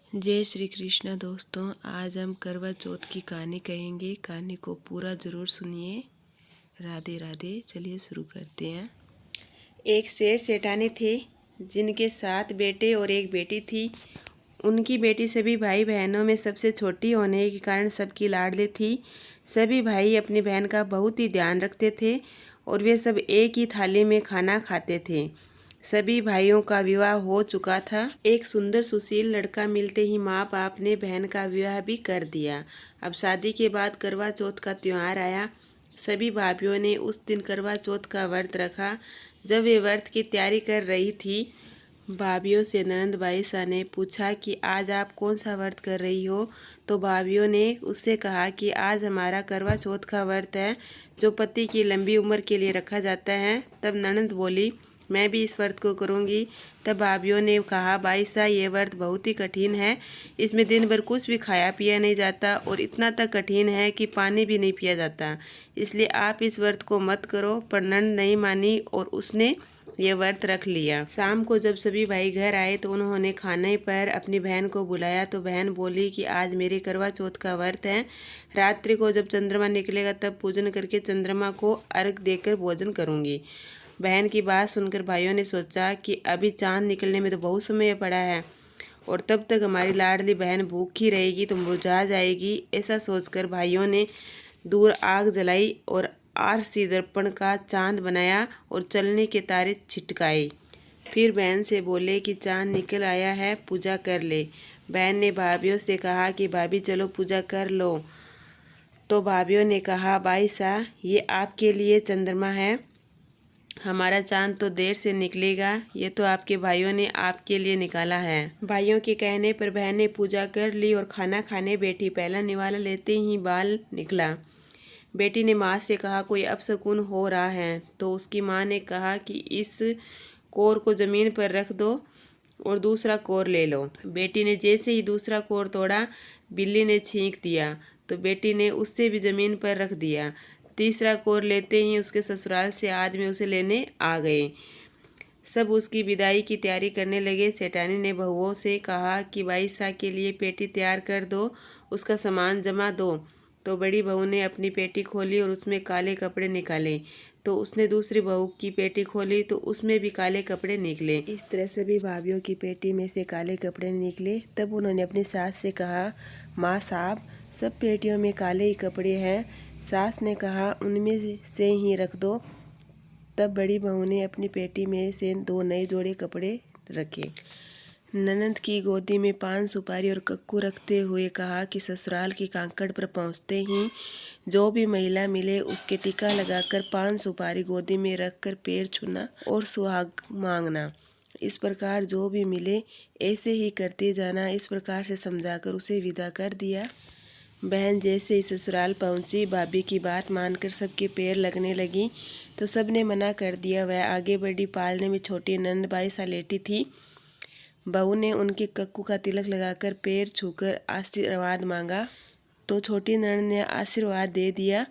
जय श्री कृष्ण दोस्तों। आज हम करवा चौथ की कहानी कहेंगे। कहानी को पूरा ज़रूर सुनिए। राधे राधे। चलिए शुरू करते हैं। एक सेठ सेठानी थे जिनके 7 बेटे और एक बेटी थी। उनकी बेटी सभी भाई बहनों में सबसे छोटी होने के कारण सबकी लाडली थी। सभी भाई अपनी बहन का बहुत ही ध्यान रखते थे और वे सब एक ही थाली में खाना खाते थे। सभी भाइयों का विवाह हो चुका था। एक सुंदर सुशील लड़का मिलते ही माँ बाप ने बहन का विवाह भी कर दिया। अब शादी के बाद करवा चौथ का त्योहार आया। सभी भाभीियों ने उस दिन करवा चौथ का व्रत रखा। जब वे व्रत की तैयारी कर रही थी, भाभीियों से ननंद बाईसा ने पूछा कि आज आप कौन सा व्रत कर रही हो। तो भाभीियों ने उससे कहा कि आज हमारा करवा चौथ का व्रत है, जो पति की लंबी उम्र के लिए रखा जाता है। तब ननंद बोली, मैं भी इस व्रत को करूंगी। तब भाभीियों ने कहा, बाईसा ये व्रत बहुत ही कठिन है। इसमें दिन भर कुछ भी खाया पिया नहीं जाता और इतना तक कठिन है कि पानी भी नहीं पिया जाता, इसलिए आप इस व्रत को मत करो। पर ननंद नहीं मानी और उसने ये व्रत रख लिया। शाम को जब सभी भाई घर आए तो उन्होंने खाने पर अपनी बहन को बुलाया। तो बहन बोली कि आज मेरे करवा चौथ का व्रत है। रात्रि को जब चंद्रमा निकलेगा तब पूजन करके चंद्रमा को अर्घ देकर भोजन करूंगी। बहन की बात सुनकर भाइयों ने सोचा कि अभी चांद निकलने में तो बहुत समय पड़ा है और तब तक हमारी लाडली बहन भूखी रहेगी तो मुरझा जाएगी। ऐसा सोचकर भाइयों ने दूर आग जलाई और आरसी दर्पण का चांद बनाया और चलने के तारे छिटकाए। फिर बहन से बोले कि चांद निकल आया है, पूजा कर ले। बहन ने भाभीियों से कहा कि भाभी चलो पूजा कर लो। तो भाभीियों ने कहा, बाईसा ये आपके लिए चंद्रमा है, हमारा चांद तो देर से निकलेगा। ये तो आपके भाइयों ने आपके लिए निकाला है। भाइयों के कहने पर बहन ने पूजा कर ली और खाना खाने बैठी। पहला निवाला लेते ही बाल निकला। बेटी ने माँ से कहा, कोई अपशकुन हो रहा है। तो उसकी माँ ने कहा कि इस कोर को जमीन पर रख दो और दूसरा कोर ले लो। बेटी ने जैसे ही दूसरा कोर तोड़ा, बिल्ली ने छींक दिया तो बेटी ने उससे भी जमीन पर रख दिया। तीसरा कोर लेते ही उसके ससुराल से आदमी उसे लेने आ गए। सब उसकी विदाई की तैयारी करने लगे। सेठानी ने बहुओं से कहा कि बाईसा के लिए पेटी तैयार कर दो, उसका सामान जमा दो। तो बड़ी बहू ने अपनी पेटी खोली और उसमें काले कपड़े निकाले। तो उसने दूसरी बहू की पेटी खोली तो उसमें भी काले कपड़े निकले। इस तरह सभी भाभीियों की पेटी में से काले कपड़े निकले। तब उन्होंने अपनी सास से कहा, माँ साहब, सब पेटियों में काले ही कपड़े हैं। सास ने कहा, उनमें से ही रख दो। तब बड़ी बहू ने अपनी पेटी में से 2 नए जोड़े कपड़े रखे। ननंद की गोदी में पान सुपारी और कक्कू रखते हुए कहा कि ससुराल की कांकड़ पर पहुंचते ही जो भी महिला मिले उसके टीका लगाकर पान सुपारी गोदी में रखकर पैर छूना और सुहाग मांगना। इस प्रकार जो भी मिले ऐसे ही करते जाना। इस प्रकार से समझाकर उसे विदा कर दिया। बहन जैसे ही ससुराल पहुंची, भाभी की बात मानकर सबके पैर लगने लगी तो सब ने मना कर दिया। वह आगे बढ़ी। पालने में छोटी नंद बाईसा लेटी थी। बहू ने उनके कक्कू का तिलक लगाकर पैर छूकर आशीर्वाद मांगा तो छोटी ननद ने आशीर्वाद दे दिया।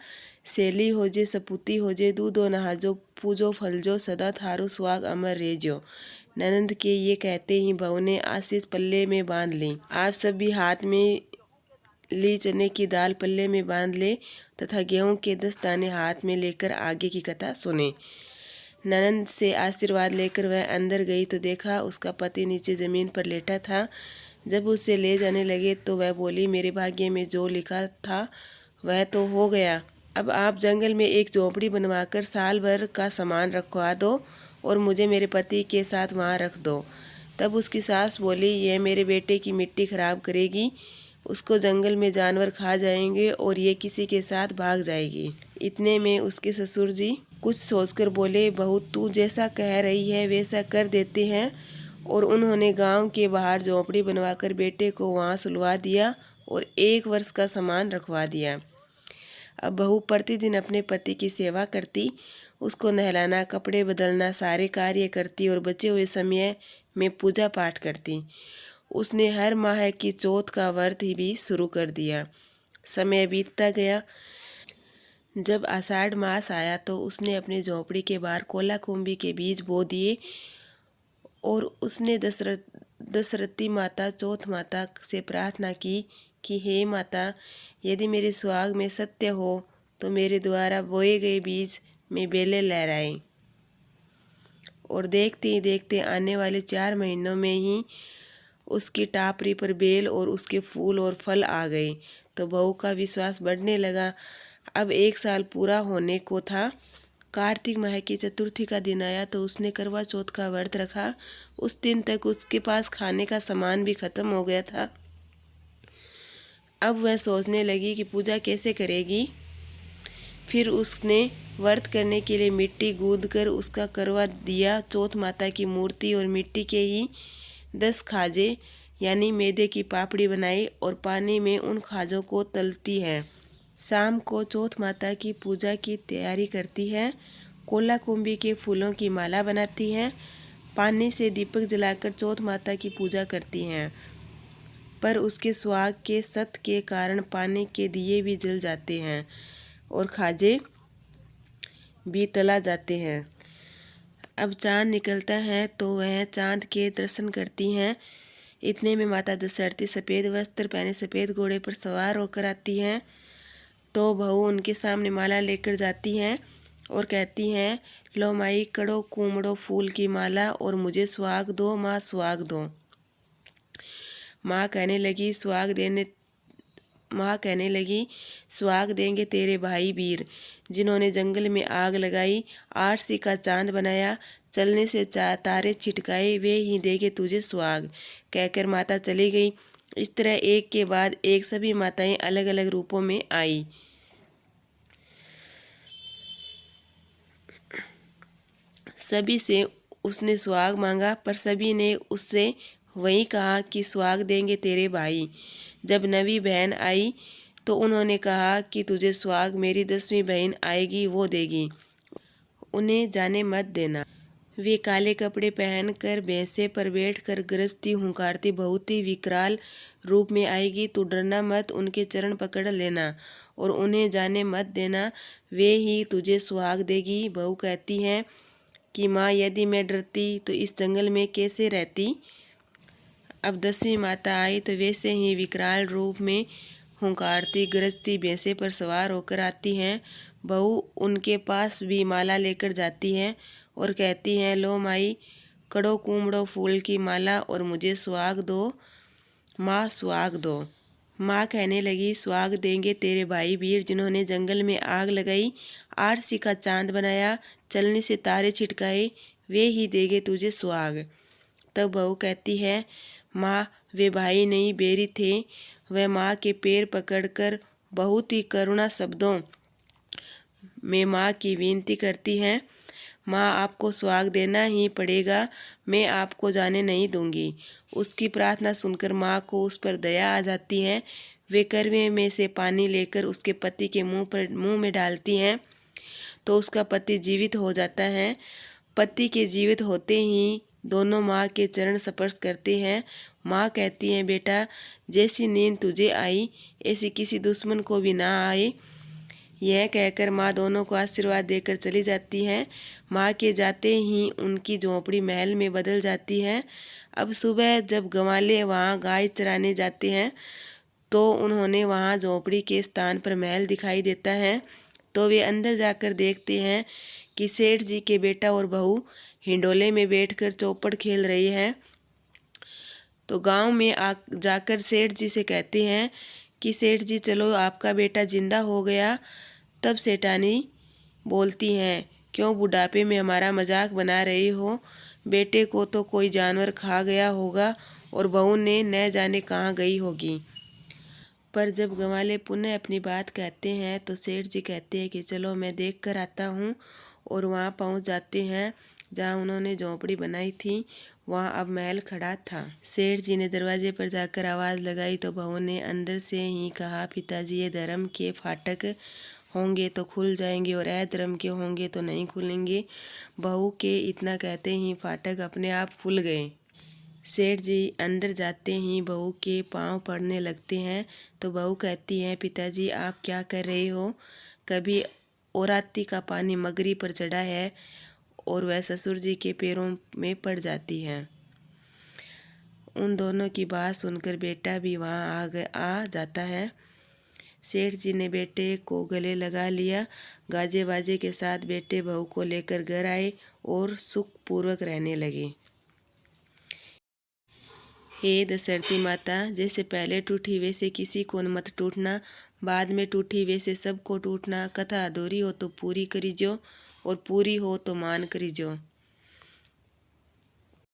सैली हो जे, सपूती हो जे, दूधो नहाजो, पूजो फलजो, सदा थारो सुहाग अमर रेजो। ननंद के ये कहते ही बहू ने आशीष पल्ले में बांध ली। आप सभी हाथ में ली चने की दाल पल्ले में बांध ले तथा गेहूं के 10 दाने हाथ में लेकर आगे की कथा सुने। ननंद से आशीर्वाद लेकर वह अंदर गई तो देखा उसका पति नीचे जमीन पर लेटा था। जब उसे ले जाने लगे तो वह बोली, मेरे भाग्य में जो लिखा था वह तो हो गया। अब आप जंगल में एक झोंपड़ी बनवाकर साल भर का सामान रखवा दो और मुझे मेरे पति के साथ वहाँ रख दो। तब उसकी सास बोली, यह मेरे बेटे की मिट्टी खराब करेगी, उसको जंगल में जानवर खा जाएंगे और ये किसी के साथ भाग जाएगी। इतने में उसके ससुर जी कुछ सोचकर बोले, बहू तू जैसा कह रही है वैसा कर देते हैं। और उन्होंने गांव के बाहर झोंपड़ी बनवाकर बेटे को वहां सुलवा दिया और 1 वर्ष का सामान रखवा दिया। अब बहू प्रतिदिन अपने पति की सेवा करती, उसको नहलाना, कपड़े बदलना, सारे कार्य करती और बचे हुए समय में पूजा पाठ करती। उसने हर माह की चौथ का व्रत ही भी शुरू कर दिया। समय बीतता गया। जब आषाढ़ मास आया तो उसने अपनी झोंपड़ी के बाहर कोला कुंभी के बीज बो दिए और उसने दशरथ दशरथी माता चौथ माता से प्रार्थना की कि हे माता, यदि मेरे सुहाग में सत्य हो तो मेरे द्वारा बोए गए बीज में बेले लहराए। और देखते ही देखते आने वाले 4 महीनों में ही उसकी टापरी पर बेल और उसके फूल और फल आ गए। तो बहू का विश्वास बढ़ने लगा। अब 1 साल पूरा होने को था। कार्तिक माह की चतुर्थी का दिन आया तो उसने करवा चौथ का व्रत रखा। उस दिन तक उसके पास खाने का सामान भी खत्म हो गया था। अब वह सोचने लगी कि पूजा कैसे करेगी। फिर उसने व्रत करने के लिए मिट्टी गूंद कर उसका करवा दिया, चौथ माता की मूर्ति और मिट्टी के ही 10 खाजे यानी मैदे की पापड़ी बनाई और पानी में उन खाजों को तलती है। शाम को चौथ माता की पूजा की तैयारी करती है। कोला कुंभी के फूलों की माला बनाती हैं। पानी से दीपक जलाकर चौथ माता की पूजा करती हैं। पर उसके सुहाग के सत के कारण पानी के दिए भी जल जाते हैं और खाजे भी तला जाते हैं। अब चांद निकलता है तो वह चांद के दर्शन करती हैं। इतने में माता दशरथी सफ़ेद वस्त्र पहने सफ़ेद घोड़े पर सवार होकर आती हैं। तो बहू उनके सामने माला लेकर जाती हैं और कहती हैं, लो माई, कड़ो कुमड़ो फूल की माला और मुझे सुहाग दो माँ, सुहाग दो। माँ कहने लगी सुहाग देंगे तेरे भाई वीर, जिन्होंने जंगल में आग लगाई, आरसी का चांद बनाया, चलने से तारे छिटकाए, वे ही देंगे तुझे सुहाग। कहकर माता चली गई। इस तरह एक के बाद एक सभी माताएं अलग अलग रूपों में आई। सभी से उसने सुहाग मांगा, पर सभी ने उससे वही कहा कि सुहाग देंगे तेरे भाई। जब नवी बहन आई तो उन्होंने कहा कि तुझे सुहाग मेरी 10वीं बहन आएगी वो देगी, उन्हें जाने मत देना। वे काले कपड़े पहनकर भैंसे पर बैठकर गरजती हुंकारती बहुत ही विकराल रूप में आएगी। तू डरना मत, उनके चरण पकड़ लेना और उन्हें जाने मत देना, वे ही तुझे सुहाग देगी। बहू कहती है कि माँ, यदि मैं डरती तो इस जंगल में कैसे रहती। अब 10वीं माता आई तो वैसे ही विकराल रूप में हुंकारती गरजती भैंसे पर सवार होकर आती हैं। बहू उनके पास भी माला लेकर जाती हैं और कहती हैं, लो माई, कड़ो कुमड़ो फूल की माला और मुझे सुहाग दो माँ, सुहाग दो। माँ कहने लगी, सुहाग देंगे तेरे भाई वीर, जिन्होंने जंगल में आग लगाई, आरसी का चांद बनाया, चलने से तारे छिटकाए, वे ही देंगे तुझे सुहाग। तब बहू कहती है, माँ, वे भाई नहीं बैरी थे। वह माँ के पैर पकड़कर बहुत ही करुणा शब्दों में माँ की विनती करती हैं, माँ, आपको सुहाग देना ही पड़ेगा, मैं आपको जाने नहीं दूंगी। उसकी प्रार्थना सुनकर माँ को उस पर दया आ जाती है। वे करवे में से पानी लेकर उसके पति के मुंह में डालती हैं तो उसका पति जीवित हो जाता है। पति के जीवित होते ही दोनों माँ के चरण स्पर्श करते हैं। माँ कहती हैं, बेटा, जैसी नींद तुझे आई ऐसी किसी दुश्मन को भी ना आए। यह कहकर माँ दोनों को आशीर्वाद देकर चली जाती हैं। माँ के जाते ही उनकी झोंपड़ी महल में बदल जाती है। अब सुबह जब गंवाले वहाँ गाय चराने जाते हैं तो उन्होंने वहाँ झोंपड़ी के स्थान पर महल दिखाई देता है। तो वे अंदर जाकर देखते हैं कि सेठ जी के बेटा और बहू हिंडोले में बैठकर चौपड़ खेल रही हैं। तो गांव में जाकर सेठ जी से कहते हैं कि सेठ जी, चलो, आपका बेटा जिंदा हो गया। तब सेठानी बोलती हैं, क्यों बुढ़ापे में हमारा मजाक बना रही हो। बेटे को तो कोई जानवर खा गया होगा और बहू ने न जाने कहाँ गई होगी। पर जब गंवाले पुनः अपनी बात कहते हैं तो सेठ जी कहते हैं कि चलो, मैं देख कर आता हूँ। और वहाँ पहुँच जाते हैं जहाँ उन्होंने झोंपड़ी बनाई थी। वहाँ अब महल खड़ा था। सेठ जी ने दरवाजे पर जाकर आवाज़ लगाई तो बहू ने अंदर से ही कहा, पिताजी, ये धर्म के फाटक होंगे तो खुल जाएंगे और अधर्म के होंगे तो नहीं खुलेंगे। बहू के इतना कहते ही फाटक अपने आप खुल गए। सेठ जी अंदर जाते ही बहू के पांव पड़ने लगते हैं। तो बहू कहती है, पिताजी, आप क्या कर रहे हो। कभी औराती का पानी मगरी पर चढ़ा है और वह ससुर जी के पैरों में पड़ जाती है। उन दोनों की बात सुनकर बेटा भी वहाँ आ जाता है। सेठ जी ने बेटे को गले लगा लिया। गाजे बाजे के साथ बेटे बहू को लेकर घर आए और सुखपूर्वक रहने लगे। हे दशरथी माता, जैसे पहले टूटी वैसे किसी को मत टूटना, बाद में टूटी वैसे सबको टूटना। कथा अधूरी हो तो पूरी करी जो, और पूरी हो तो मान करी जो।